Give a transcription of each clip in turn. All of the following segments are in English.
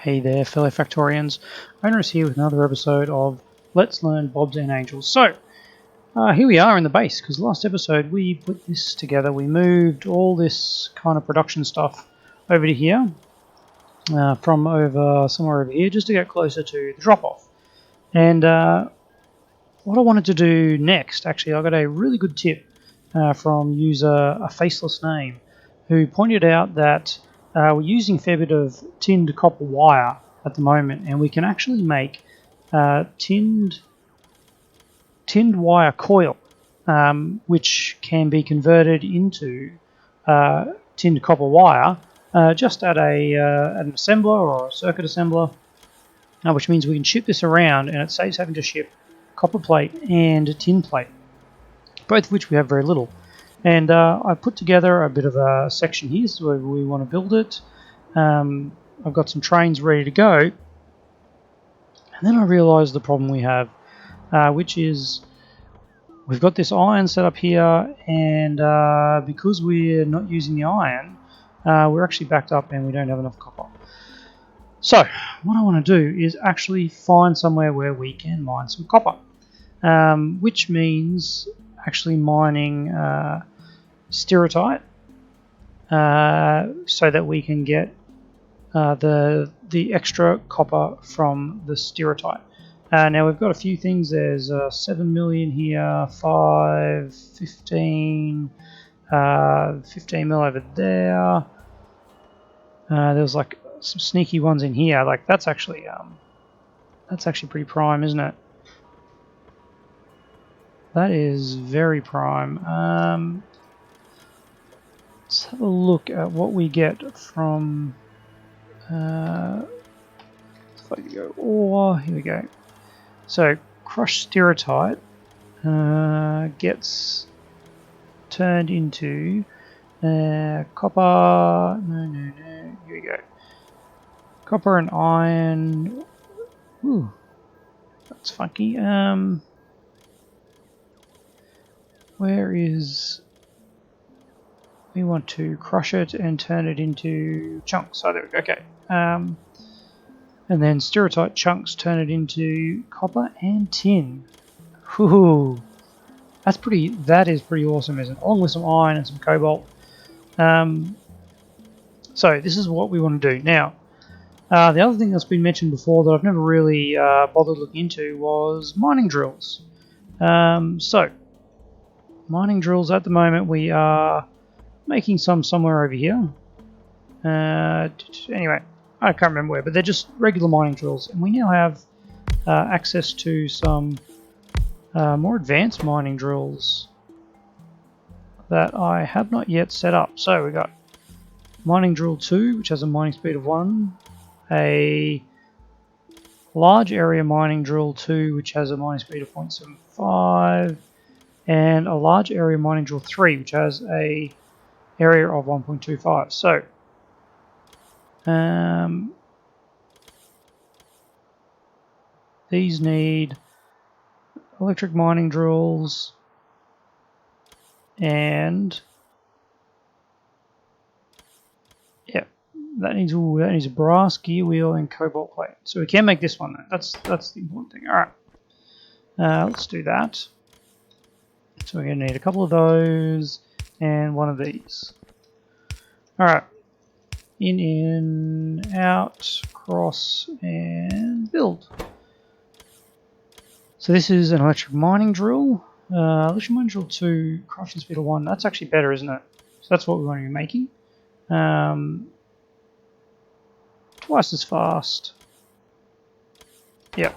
Hey there, fellow Factorians. Onerous here with another episode of Let's Learn Bobs and Angels. So, here we are in the base, because last episode we put this together. We moved all this kind of production stuff over to here, from over somewhere over here, just to get closer to the drop-off. And what I wanted to do next, actually, I got a really good tip from user A Faceless Name, who pointed out that we're using a fair bit of tinned copper wire at the moment, and we can actually make tinned wire coil, which can be converted into tinned copper wire just at an assembler or a circuit assembler, which means we can ship this around, and it saves having to ship copper plate and tin plate, both of which we have very little. And I put together a bit of a section here, so where we want to build it. I've got some trains ready to go, and then I realised the problem we have, which is we've got this iron set up here, and because we're not using the iron, we're actually backed up and we don't have enough copper. So what I want to do is actually find somewhere where we can mine some copper, which means actually mining stiratite, so that we can get the extra copper from the stiratite. Now we've got a few things. There's 7 million here, 5, 15, 15 mil over there. There's like some sneaky ones in here. Like that's actually pretty prime, isn't it? That is very prime. Let's have a look at what we get from. If I can go ore, here we go. So crushed stiratite gets turned into copper. No. Here we go. Copper and iron. Ooh, that's funky. Where is? We want to crush it and turn it into chunks. So there we go. Okay. And then stiratite chunks turn it into copper and tin. Whoo! That is pretty awesome, isn't it? Along with some iron and some cobalt. So this is what we want to do now. The other thing that's been mentioned before that I've never really bothered looking into was mining drills. So mining drills at the moment we are making some somewhere over here. Anyway, I can't remember where, but they're just regular mining drills, and we now have access to some more advanced mining drills that I have not yet set up. So we got mining drill 2, which has a mining speed of 1, a large area mining drill 2, which has a mining speed of 0.75, and a large area mining drill 3, which has a area of 1.25. So these need electric mining drills and yeah, that needs a brass gear wheel and cobalt plate. So we can make this one. That's the important thing. All right, let's do that. So we're going to need a couple of those and one of these. All right, in, out, cross, and build. So this is an electric mining drill. Electric mining drill 2, crushing speed of 1. That's actually better, isn't it? So that's what we want to be making. Twice as fast. Yep.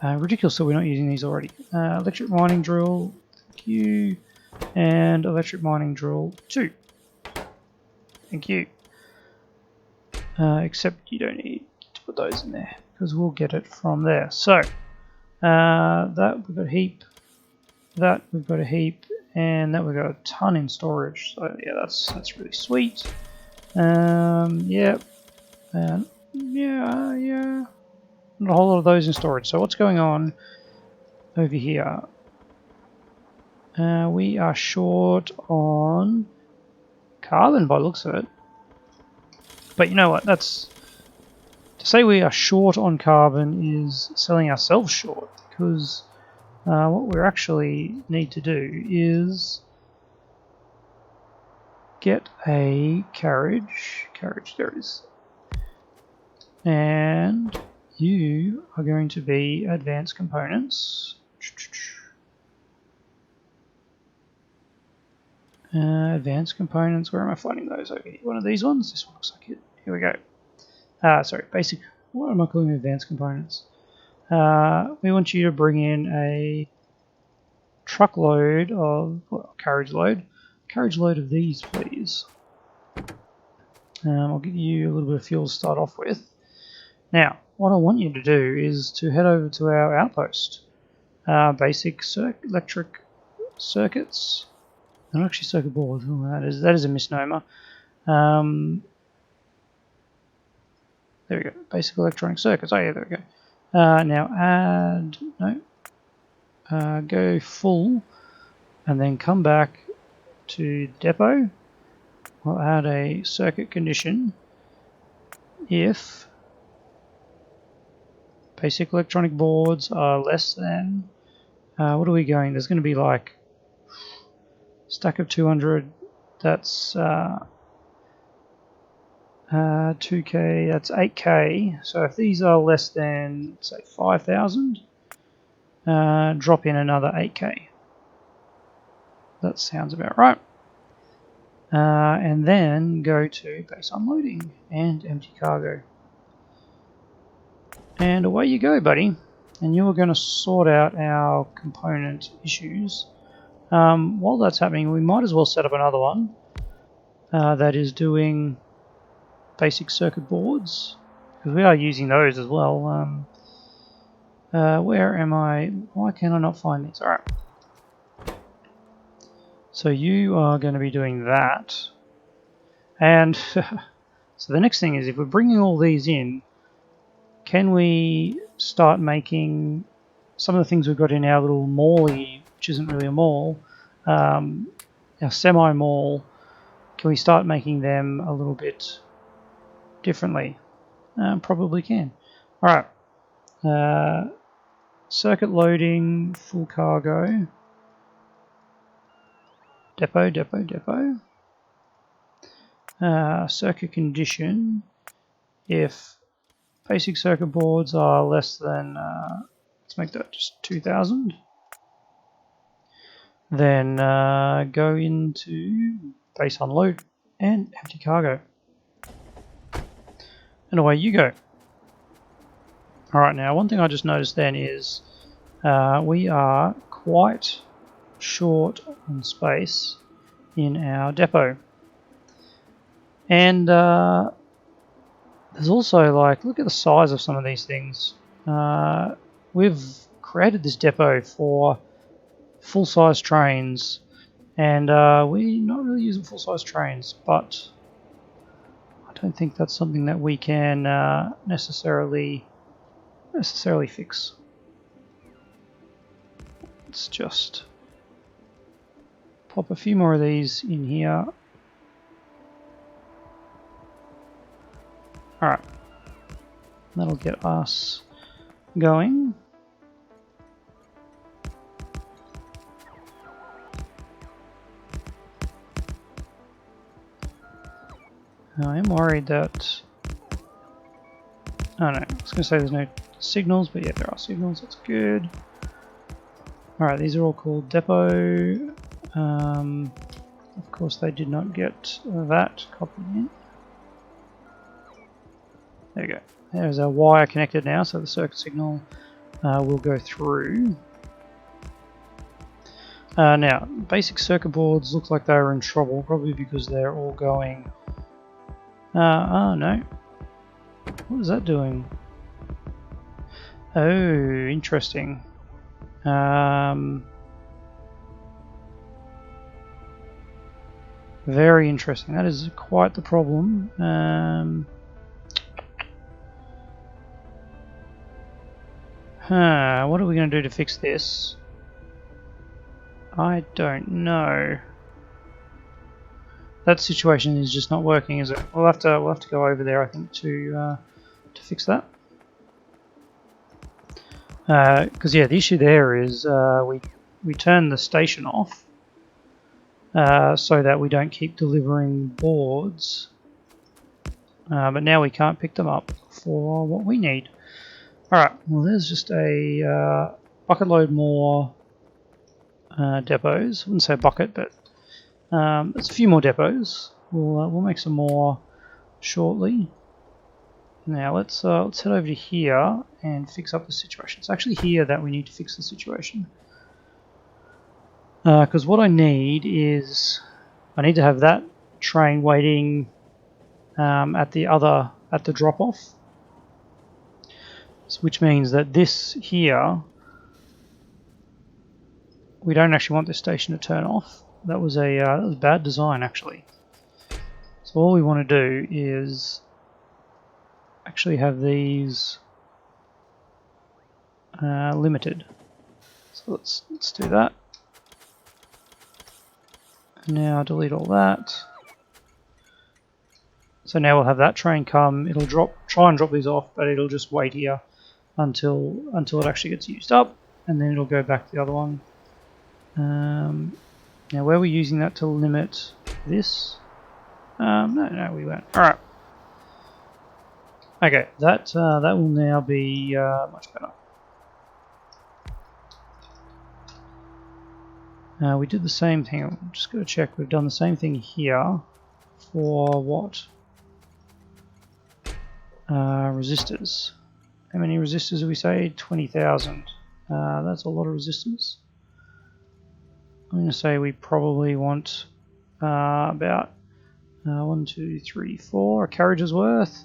Ridiculous that we're not using these already. Electric mining drill, thank you. And electric mining drill 2. Thank you. Except you don't need to put those in there, because we'll get it from there. So that we've got a heap, that we've got a heap, and that we've got a ton in storage. So yeah, that's really sweet. Yep, and yeah, not a whole lot of those in storage. So what's going on over here? We are short on carbon by the looks of it. But you know what? That's say we are short on carbon is selling ourselves short, because what we actually need to do is get a carriage, there it is, and you are going to be advanced components. Advanced components, where am I finding those? Okay, one of these ones, this one looks like it, here we go. Sorry, basic, what am I calling advanced components? We want you to bring in a truckload of, well, carriage load of these, please. I'll give you a little bit of fuel to start off with. Now, what I want you to do is to head over to our outpost. Basic electric circuits. Not actually circuit boards. Oh, that is a misnomer. There we go. Basic electronic circuits. Oh yeah, there we go. Now add, no, go full, and then come back to depot. We'll add a circuit condition if basic electronic boards are less than, what are we going? There's going to be like stack of 200, that's 2k, that's 8k. So if these are less than, say, 5,000, drop in another 8k. That sounds about right. And then go to base unloading and empty cargo. And away you go, buddy. And you are going to sort out our component issues. While that's happening, we might as well set up another one that is doing basic circuit boards, because we are using those as well. Where am I? Why can I not find these? Alright. So you are going to be doing that. And so the next thing is, if we're bringing all these in, can we start making some of the things we've got in our little mall-y, which isn't really a mall, our semi-mall, can we start making them a little bit differently? Probably can. Alright. Circuit loading, full cargo. Depot. Circuit condition. If basic circuit boards are less than, let's make that just 2,000. Then go into base unload and empty cargo. And away you go. Alright, now one thing I just noticed then is we are quite short on space in our depot. And there's also, like, look at the size of some of these things. We've created this depot for full-size trains, and we're not really using full-size trains, but I don't think that's something that we can necessarily fix. Let's just pop a few more of these in here. Alright, that'll get us going. Now, I am worried that, oh no, I was going to say there's no signals, but yeah, there are signals, that's good. Alright, these are all called depot. Of course they did not get that copied in. There you go. There's our wire connected now, so the circuit signal will go through. Now, basic circuit boards look like they're in trouble, probably because they're all going... oh no. What is that doing? Oh, interesting. Very interesting. That is quite the problem. What are we going to do to fix this? I don't know. That situation is just not working, is it? We'll have to go over there, I think, to to fix that. Because yeah, the issue there is we turn the station off so that we don't keep delivering boards, but now we can't pick them up for what we need. Alright, well there's just a bucket load more depots. I wouldn't say a bucket, but there's a few more depots. We'll make some more shortly. Now let's head over to here and fix up the situation. It's actually here that we need to fix the situation. Because what I need is I need to have that train waiting at the drop-off, which means that this here, we don't actually want this station to turn off. That was bad design actually. So all we want to do is actually have these limited. So let's do that. Now delete all that. So now we'll have that train come. It'll try and drop these off, but it'll just wait here until it actually gets used up, and then it'll go back to the other one. Now where we're using that to limit this? No, we won't. All right. Okay, that will now be much better. We did the same thing. I'm just going to check. We've done the same thing here for what? Resistors. How many resistors do we say? 20,000. That's a lot of resistors. I'm going to say we probably want about 1, 2, 3, 4 a carriage's worth.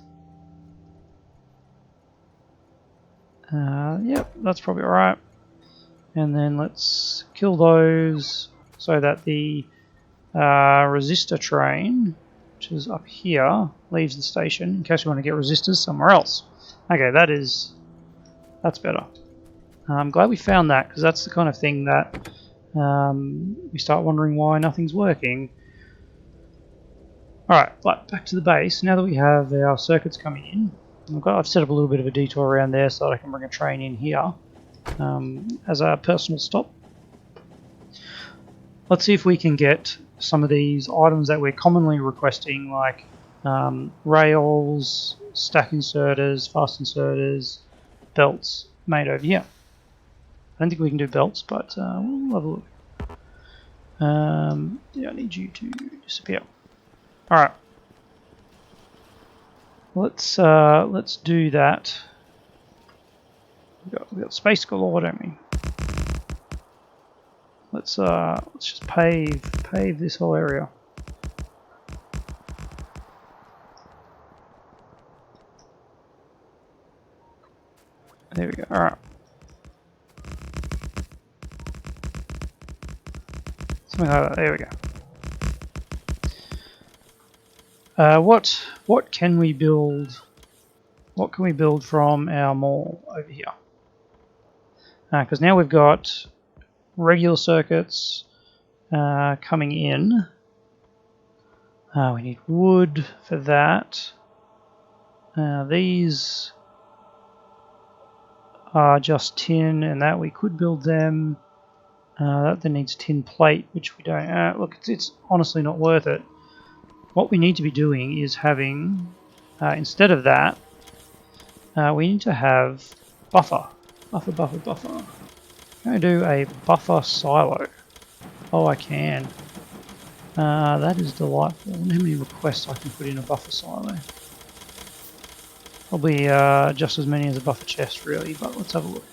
Yep, that's probably alright. And then let's kill those so that the resistor train, which is up here, leaves the station in case we want to get resistors somewhere else. Okay, that's better. I'm glad we found that, because that's the kind of thing that we start wondering why nothing's working. Alright, but back to the base. Now that we have our circuits coming in, I've set up a little bit of a detour around there so that I can bring a train in here as a personal stop. Let's see if we can get some of these items that we're commonly requesting, like rails, stack inserters, fast inserters, belts, made over here. I don't think we can do belts, but we'll have a look. Yeah, I need you to disappear. Alright. Let's do that. We've got space galore, don't we? Let's just pave this whole area. There we go. All right. Something like that. There we go. What can we build? What can we build from our mall over here? Because now we've got regular circuits coming in. We need wood for that. These are just tin, and that we could build them. That then needs tin plate, which we don't. Look, it's honestly not worth it. What we need to be doing is having, instead of that, we need to have buffer. Buffer. I'm going to do a buffer silo. Oh, I can. That is delightful. I wonder how many requests I can put in a buffer silo. Probably just as many as a buffer chest, really, but let's have a look.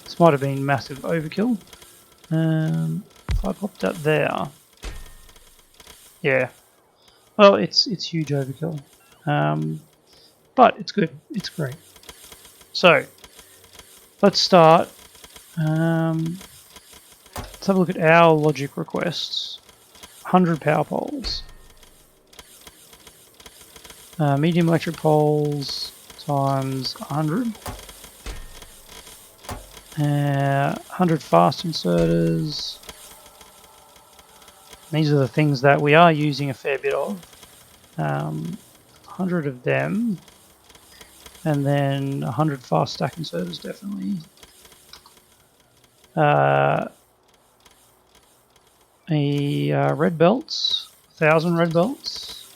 This might have been massive overkill. If I popped that there, yeah. Well, it's huge overkill, but it's good. It's great. So let's start. Let's have a look at our logic requests. 100 power poles. Medium electric poles times 100. 100 fast inserters. These are the things that we are using a fair bit of. 100 of them. And then 100 fast stack inserters, definitely. Red belts, 1,000 red belts.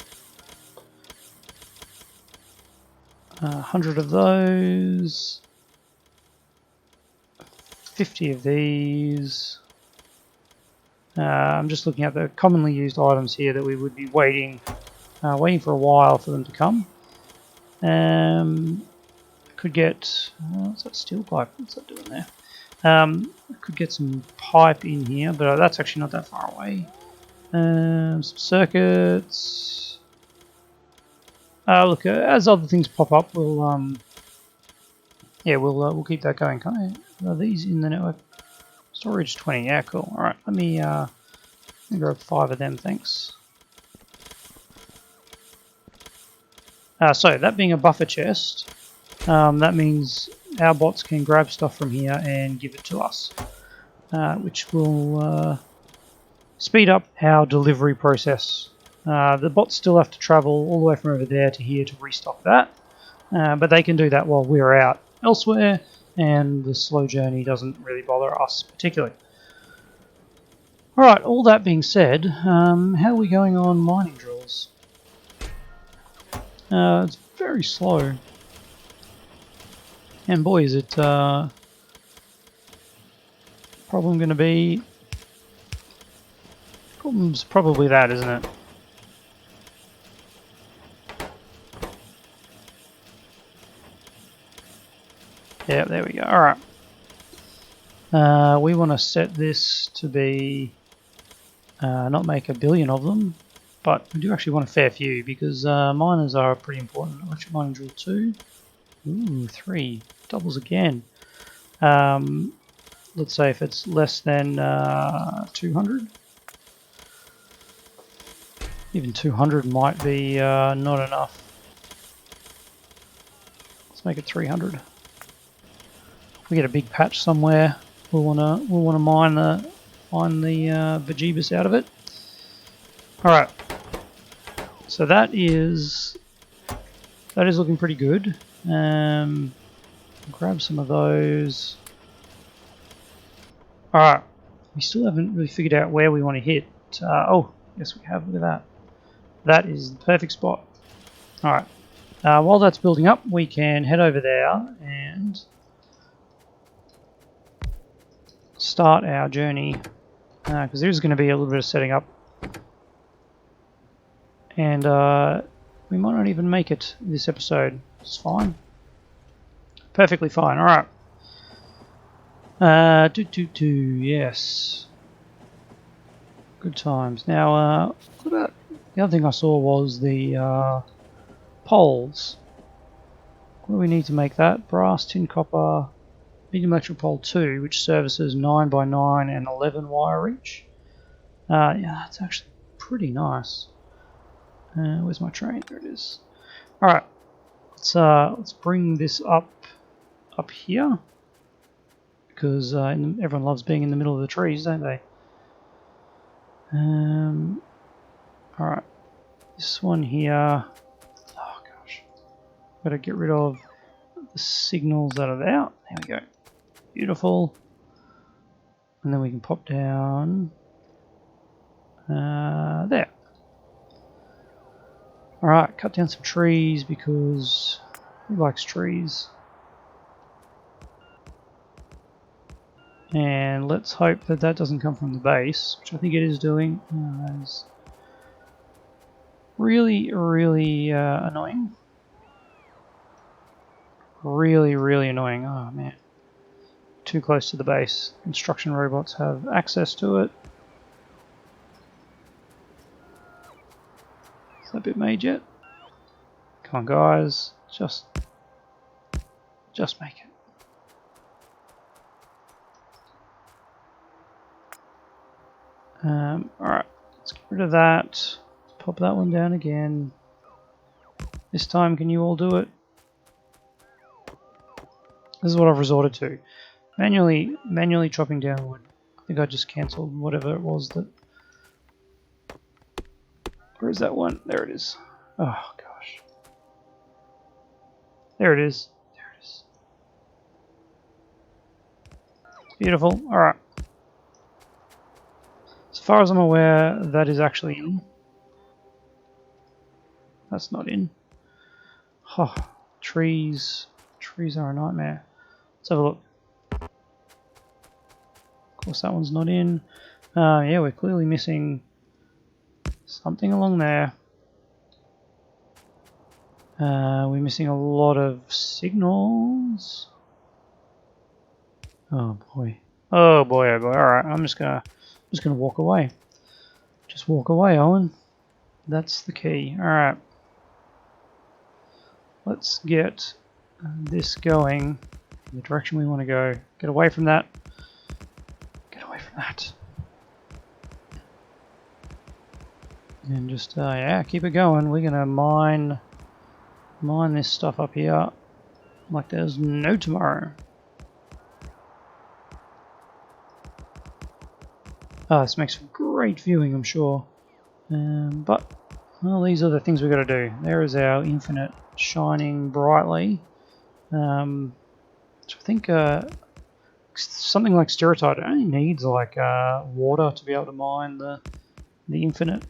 100 of those. 50 of these. I'm just looking at the commonly used items here that we would be waiting for a while for them to come. Could get, what's that steel pipe? What's that doing there? Could get some pipe in here, but that's actually not that far away. Some circuits. Look, as other things pop up, we'll we'll keep that going. Are these in the network? Storage 20. Yeah, cool. All right, let me grab 5 of them. Thanks. So that being a buffer chest, that means our bots can grab stuff from here and give it to us, which will speed up our delivery process. The bots still have to travel all the way from over there to here to restock that, but they can do that while we're out elsewhere, and the slow journey doesn't really bother us particularly. Alright, all that being said, how are we going on mining drills? It's very slow. And boy, is it problem going to be... Problem's probably that, isn't it? Yeah, there we go. Alright. We want to set this to be... not make a billion of them, but we do actually want a fair few, because miners are pretty important. Electric mining drill 2. Ooh, 3. Doubles again. Let's say if it's less than 200. Even 200 might be not enough. Let's make it 300. If we get a big patch somewhere, we'll wanna mine the bejeebus out of it. All right. So that is looking pretty good. Grab some of those. All right. We still haven't really figured out where we want to hit. Oh, yes, we have. Look at that. That is the perfect spot. All right. While that's building up, we can head over there and start our journey, because there's going to be a little bit of setting up, and we might not even make it this episode. It's fine. Perfectly fine. All right. Yes. Good times. Now, what about the other thing I saw was the poles. What do we need to make that? Brass, tin, copper, medium electric pole 2, which services 9x9 and 11 wire each. Yeah, that's actually pretty nice. Where's my train? There it is. All right, let's bring this up here, because everyone loves being in the middle of the trees, don't they? All right, this one here. Oh gosh, gotta get rid of the signals that are there. There we go. Beautiful. And then we can pop down there. Alright, cut down some trees because he likes trees. And let's hope that that doesn't come from the base, which I think it is doing. That is really, really annoying. Really, really annoying. Oh man. Too close to the base. Construction robots have access to it. Is that bit made yet? Come on guys, just make it. Alright, let's get rid of that. Let's pop that one down again. This time, can you all do it? This is what I've resorted to. Manually chopping down wood. I think I just cancelled whatever it was that... Where is that one? There it is. Oh gosh. There it is. There it is. Beautiful. Alright. As far as I'm aware, that is actually in. That's not in. Oh, trees. Trees are a nightmare. Let's have a look. Of course, that one's not in. Yeah, we're clearly missing something along there. We're missing a lot of signals. Oh boy. Oh boy, oh boy. Alright, I'm just gonna walk away. Just walk away, Owen. That's the key. Alright. Let's get this going in the direction we want to go. Get away from that. Get away from that. And just, yeah, keep it going. We're gonna mine this stuff up here like there's no tomorrow. Oh, this makes for great viewing, I'm sure. But, well, these are the things we've got to do. There is our infinite shining brightly. Which I think something like stiratite only needs like water to be able to mine the infinite.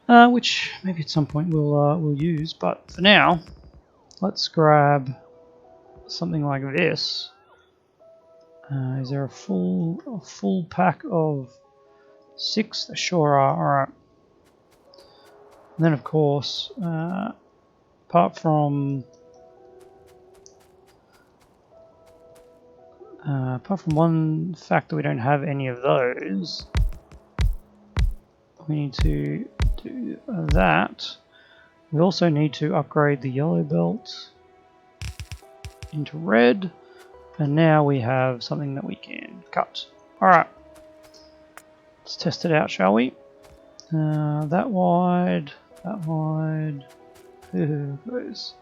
Which maybe at some point we'll use, but for now, let's grab something like this. Is there a full pack of 6? There sure are. All right. And then of course, apart from one fact that we don't have any of those, we need to do that. We also need to upgrade the yellow belt into red, and now we have something that we can cut. Alright, let's test it out, shall we? That wide, that wide, goes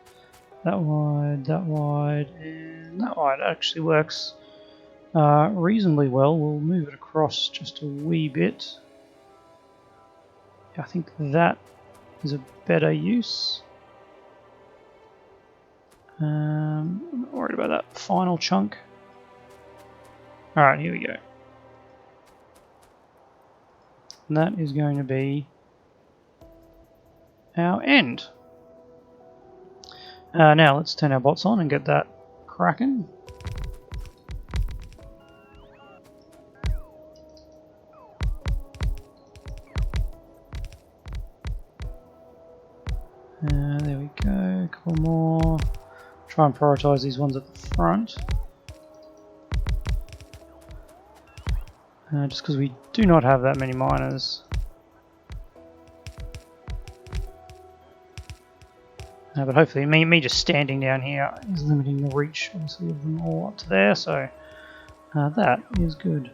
that wide, and that wide. Actually works reasonably well. We'll move it across just a wee bit. I think that is a better use. I'm not worried about that final chunk. Alright, here we go. And that is going to be our end. Now let's turn our bots on and get that cracking. There we go, a couple more. Try and prioritize these ones at the front. Just because we do not have that many miners. But hopefully me just standing down here is limiting the reach, obviously, of them all up to there, so that is good.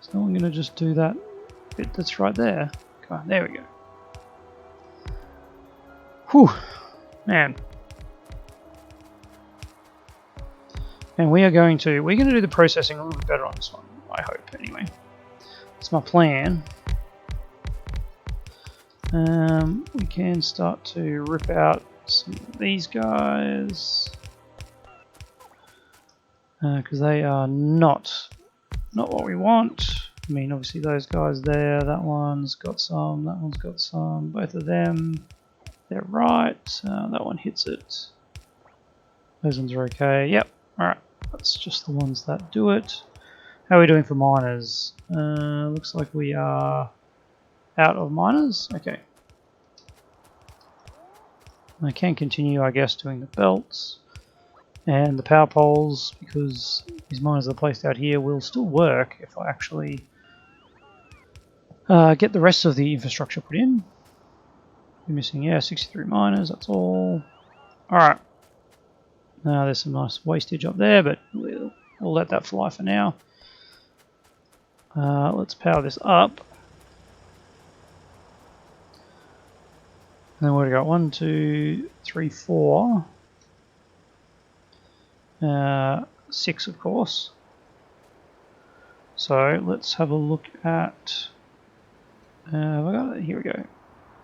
So I'm going to just do that bit that's right there. Come on, there we go. Whew, man. And we're going to do the processing a little bit better on this one, I hope, anyway. That's my plan. We can start to rip out some of these guys. Because they are not what we want. I mean, obviously those guys there, that one's got some, that one's got some, both of them, they're right. That one hits it. Those ones are okay. Yep, alright. That's just the ones that do it. How are we doing for miners? Looks like we are out of miners. Okay. I can continue, I guess, doing the belts and the power poles, because these miners that are placed out here will still work if I actually get the rest of the infrastructure put in. We're missing, yeah, 63 miners, that's all. Alright. Now there's some nice wastage up there, but we'll let that fly for now. Let's power this up. And then we've got 1, 2, 3, 4. 6, of course. So let's have a look at. Have I got it? Here we go.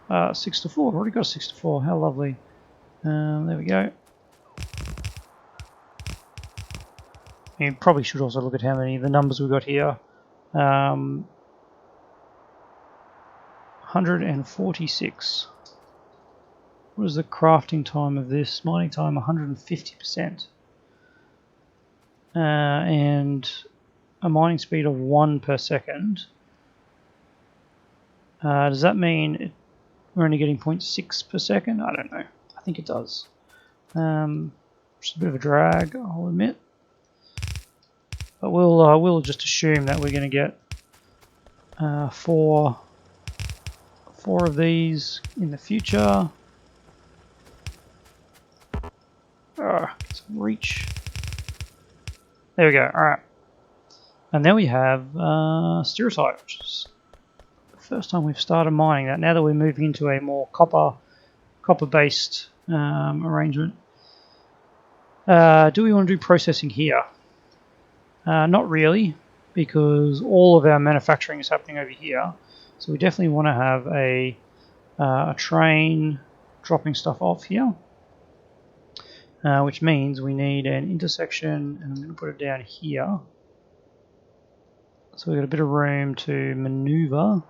6 to 4. I've already got a 6 to 4. How lovely. There we go. You probably should also look at how many the numbers we've got here. 146. What is the crafting time of this? Mining time 150%. And a mining speed of 1 per second. Does that mean we're only getting 0.6 per second? I don't know. I think it does. Just a bit of a drag, I'll admit. But we'll just assume that we're going to get four of these in the future. Get some reach. There we go. All right. And then we have stiratite, which is the first time we've started mining that. Now that we're moving into a more copper-based arrangement. Do we want to do processing here? Not really, because all of our manufacturing is happening over here. So we definitely want to have a train dropping stuff off here, which means we need an intersection, and I'm going to put it down here. So we've got a bit of room to maneuver.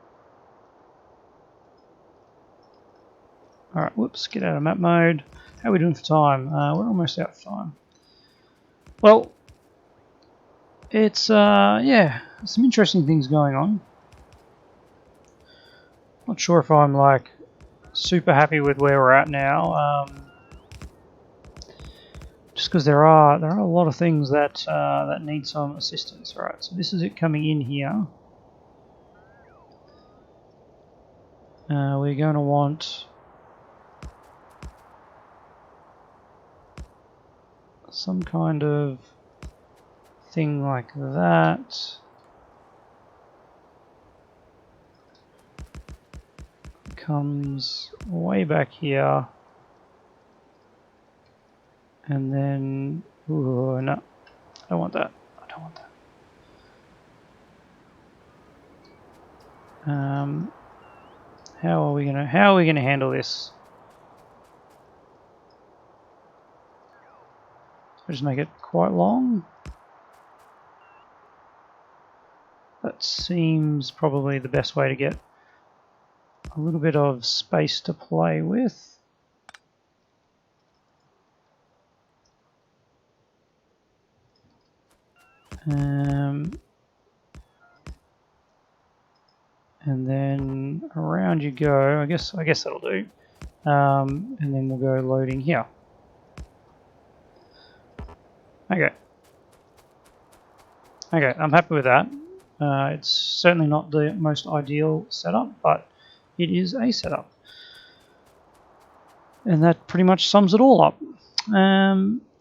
Alright, whoops, get out of map mode. How are we doing for time? We're almost out of time. Well, it's, yeah, some interesting things going on. Not sure if I'm, like, super happy with where we're at now. Just because there are a lot of things that that need some assistance. All right, so this is it coming in here. We're going to want some kind of thing like that. Comes way back here. And then, ooh, no, I don't want that. I don't want that. How are we gonna handle this? I'll just make it quite long. That seems probably the best way to get a little bit of space to play with. And then around you go. I guess that'll do. And then we'll go loading here. Okay. Okay, I'm happy with that. It's certainly not the most ideal setup, but it is a setup. And that pretty much sums it all up.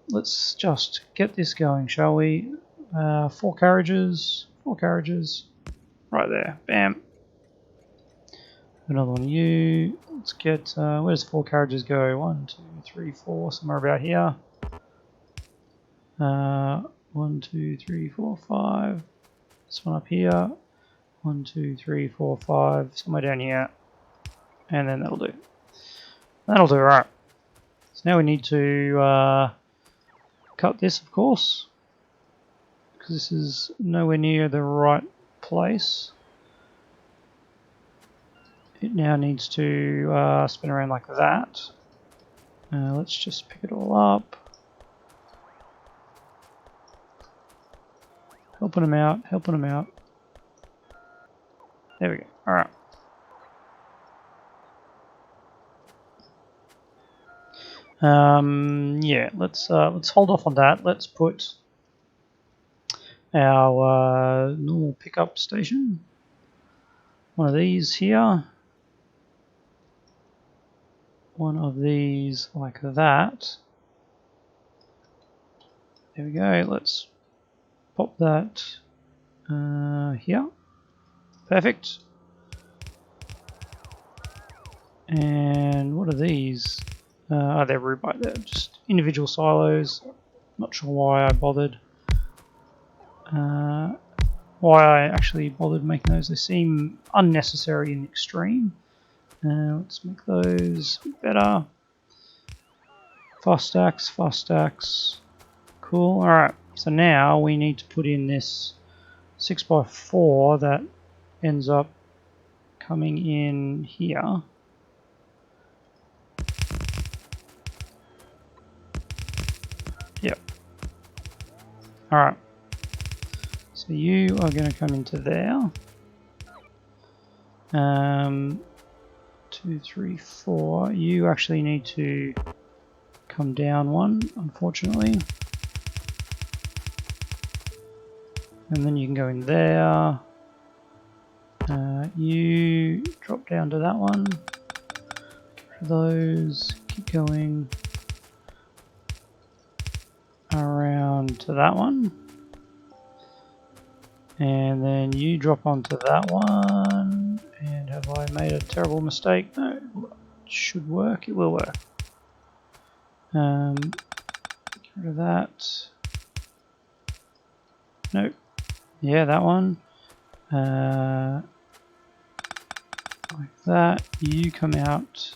Let's just get this going, shall we? 4 carriages. Right there. Bam. Another one you. Let's get, where does 4 carriages go? 1, 2, 3, 4, somewhere about here. 1, 2, 3, 4, 5. This one up here. 1, 2, 3, 4, 5. Somewhere down here. And then that'll do. That'll do, right. So now we need to cut this, of course, because this is nowhere near the right place. It now needs to spin around like that. Let's just pick it all up. Helping them out. There we go. All right. Yeah, let's hold off on that. Let's put our normal pickup station. One of these here. One of these like that. There we go. Let's pop that here. Perfect. And what are these? They're rhubarite. They're just individual silos. Not sure why I bothered. Why I actually bothered making those. They seem unnecessary in the extreme. Let's make those better. Fast stacks, fast stacks. Cool. Alright, so now we need to put in this 6x4 that ends up coming in here. Yep. Alright. So you are going to come into there. 2, 3, 4. You actually need to come down one, unfortunately. And then you can go in there. You drop down to that one. Those keep going around to that one. And then you drop onto that one. And have I made a terrible mistake? No, it should work. It will work. Get rid of that. Nope. Yeah, that one. Like that. You come out.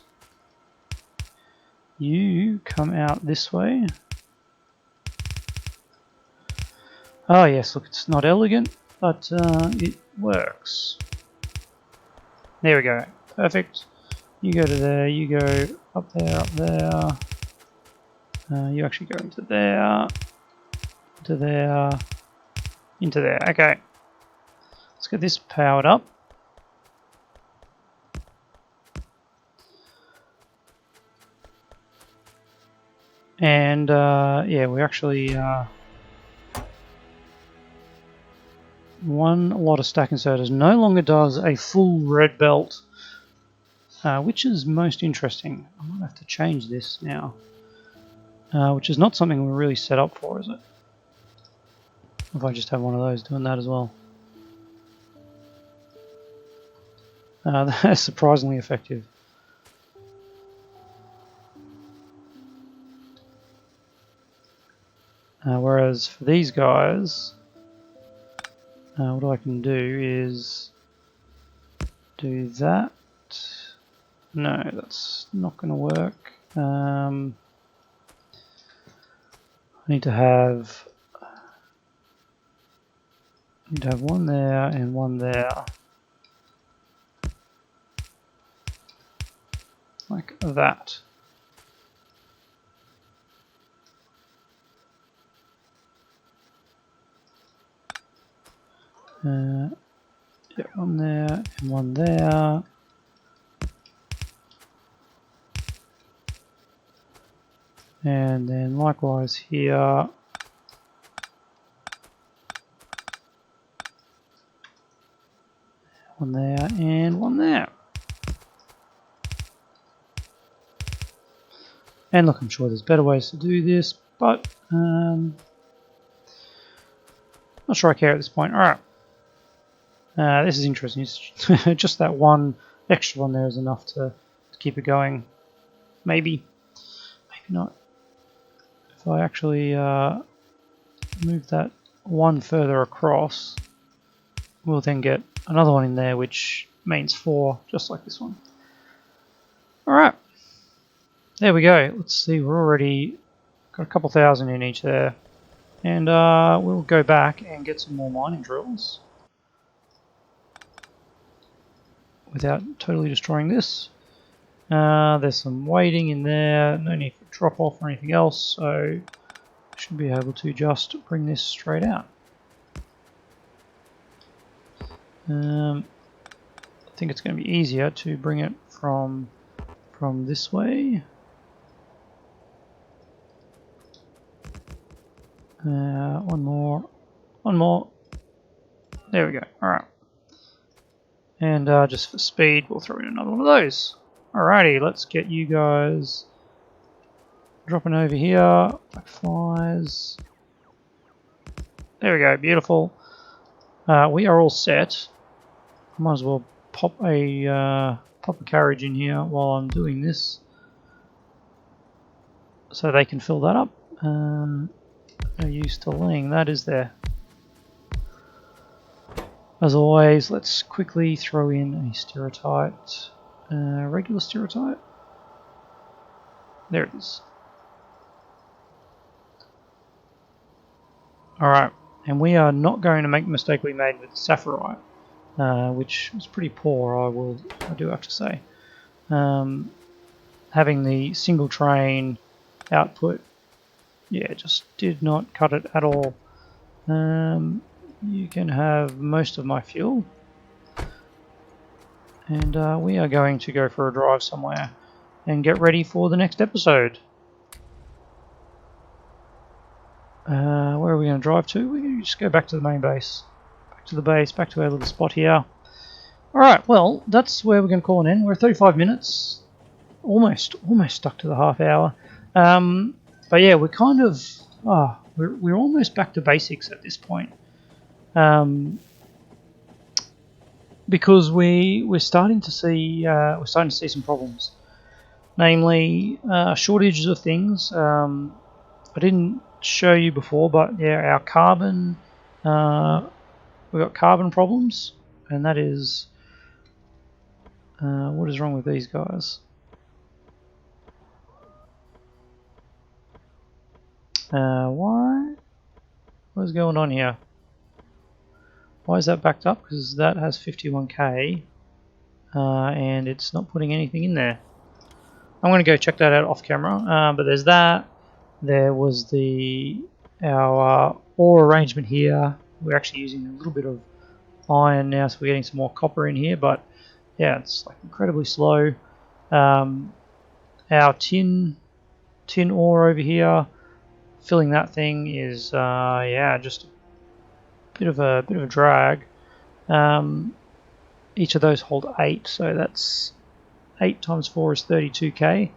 You come out this way. Oh yes, look, it's not elegant, but it works. There we go. Perfect. You go to there, you go up there, up there. You actually go into there, into there, into there. Okay. Let's get this powered up. And yeah, we actually one lot of stack inserters no longer does a full red belt, which is most interesting. I might have to change this now, which is not something we're really set up for, is it? If I just have one of those doing that as well. That's surprisingly effective. Whereas for these guys, what I can do is do that. No, that's not going to work. I need to have one there and one there, like that. Yeah, one there and one there. And then likewise here. One there and one there. And look, I'm sure there's better ways to do this, but not sure I care at this point. Alright. This is interesting. Just that one extra one there is enough to keep it going. Maybe. Maybe not. If I actually move that one further across, we'll then get another one in there, which means 4, just like this one. Alright. There we go. Let's see, we're already got a couple thousand in each there. And we'll go back and get some more mining drills without totally destroying this. There's some weighting in there, no need for drop off or anything else, so should be able to just bring this straight out. I think it's going to be easier to bring it from this way. One more. There we go. All right. And just for speed, we'll throw in another one of those. Alrighty, let's get you guys dropping over here, like flies. There we go, beautiful. We are all set. I might as well pop a carriage in here while I'm doing this, so they can fill that up. No use to laying that, is there? As always, let's quickly throw in a stiratite. Regular stiratite. There it is. Alright, and we are not going to make the mistake we made with saphyrite, which was pretty poor, I do have to say. Having the single train output, yeah, just did not cut it at all. You can have most of my fuel, and we are going to go for a drive somewhere and get ready for the next episode. Where are we going to drive to? We're going to just go back to the main base. Back to the base, back to our little spot here. Alright, well, that's where we're going to call an end. We're at 35 minutes. Almost stuck to the half hour. But yeah, we're kind of... we're almost back to basics at this point. Because we're starting to see some problems. Namely, shortages of things. I didn't show you before, but yeah, our carbon, we've got carbon problems, and that is, what is wrong with these guys? Why? What is going on here? Why is that backed up? Because that has 51k, and it's not putting anything in there. I'm going to go check that out off camera, but there's that. There was our ore arrangement here. We're actually using a little bit of iron now, so we're getting some more copper in here, but yeah, it's like incredibly slow. Our tin ore over here, filling that thing is yeah, just a bit of a drag. Each of those hold 8, so that's 8 times 4 is 32k.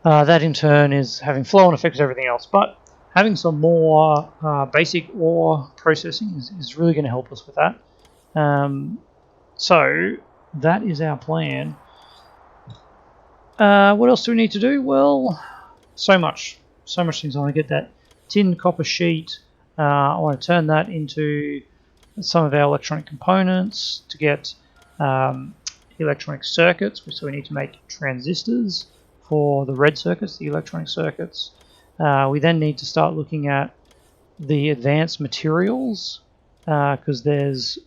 That in turn is having flow-on effects everything else, but having some more basic ore processing is really going to help us with that. So that is our plan. What else do we need to do? Well, so much things. I want to get that tin copper sheet. I want to turn that into some of our electronic components to get electronic circuits. So we need to make transistors for the red circuits, the electronic circuits. We then need to start looking at the advanced materials, because there's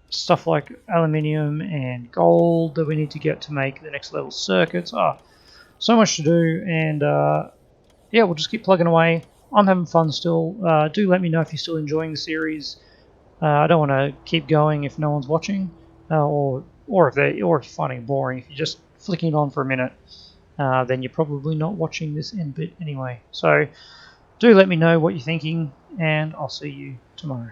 stuff like aluminium and gold that we need to get to make the next level circuits. So much to do, and yeah, we'll just keep plugging away. I'm having fun still. Do let me know if you're still enjoying the series. I don't want to keep going if no one's watching, or if you're finding it boring. If you're just flicking it on for a minute, then you're probably not watching this end bit anyway. So do let me know what you're thinking, and I'll see you tomorrow.